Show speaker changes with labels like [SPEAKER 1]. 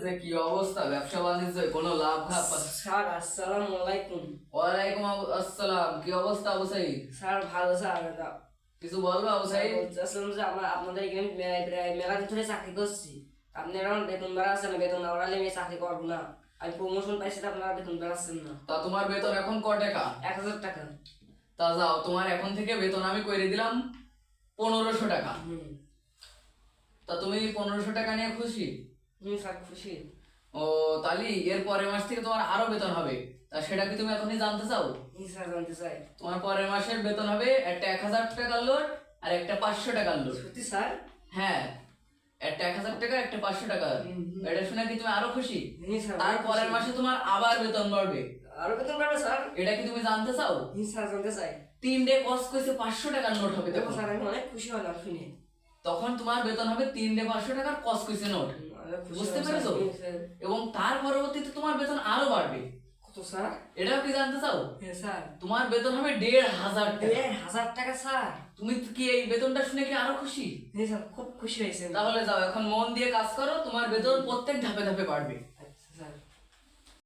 [SPEAKER 1] যে কি অবস্থা, ব্যবসা বাণিজ্যে কোনো লাভ ঘাপ?
[SPEAKER 2] স্যার আসসালামু আলাইকুম।
[SPEAKER 1] ওয়ালাইকুম আসসালাম। কি অবস্থা আবু সাইদ?
[SPEAKER 2] স্যার ভালো স্যার।
[SPEAKER 1] কিছু বলবো আবু সাইদ?
[SPEAKER 2] বলতেছিলাম যে আপনাদের এখানে প্রায় মেলা দিন ধরে চাকরি করছি। আপনারা আমার বেতন বাড়াচ্ছে না, বেতন না বাড়ালে আমি চাকরি করবো না। আমি প্রমোশন পাইছি, আপনারা বেতন বাড়াচ্ছেন না।
[SPEAKER 1] তা তোমার বেতন এখন ক টাকা?
[SPEAKER 2] 1000 টাকা।
[SPEAKER 1] তা যাও, তোমার এখন থেকে বেতন আমি করে দিলাম 1500 টাকা। তা তুমি 1500 টাকা নিয়ে খুশি?
[SPEAKER 2] স্যার খুশি।
[SPEAKER 1] ও, তাহলে এর পরের মাস থেকে তোমার আরো বেতন হবে। তা সেটা কি তুমি এখনই জানতে চাও?
[SPEAKER 2] স্যার জানতে চাই।
[SPEAKER 1] তোমার পরের মাসের বেতন হবে একটা 1000 টাকার লোড আর একটা 500 টাকার লোড।
[SPEAKER 2] সত্যি স্যার?
[SPEAKER 1] হ্যাঁ, একটা 1000 টাকা, একটা 500 টাকা। এটা শুনে কি তুমি আরো খুশি?
[SPEAKER 2] স্যার
[SPEAKER 1] তার পরের মাসে তোমার আবার বেতন বাড়বে।
[SPEAKER 2] আরো বেতন বাড়বে স্যার?
[SPEAKER 1] এটা কি তুমি জানতে চাও?
[SPEAKER 2] স্যার জানতে চাই।
[SPEAKER 1] 3 ডে কস্ট কইছে 500 টাকার নোট হবে
[SPEAKER 2] দেখো
[SPEAKER 1] তখন।
[SPEAKER 2] স্যার, আমি অনেক খুশি হলাম শুনে।
[SPEAKER 1] তখন তোমার বেতন হবে 3 ডে 500 টাকার কস্ট কইছে নোট। বুঝতে পেরেছো? এবং তার পরবর্তীতে তোমার বেতন আরো বাড়বে।
[SPEAKER 2] কত স্যার?
[SPEAKER 1] এটাও কি জানতে চাও?
[SPEAKER 2] হ্যাঁ স্যার।
[SPEAKER 1] তোমার বেতন হবে 1500 টাকা।
[SPEAKER 2] 1000 টাকা স্যার?
[SPEAKER 1] তুমি কি এই বেতনটা শুনে কি আরো খুশি?
[SPEAKER 2] হ্যাঁ স্যার, খুব খুশি হয়েছে।
[SPEAKER 1] তাহলে যাও, এখন মন দিয়ে কাজ করো, তোমার বেতন প্রত্যেক ধাপে ধাপে বাড়বে।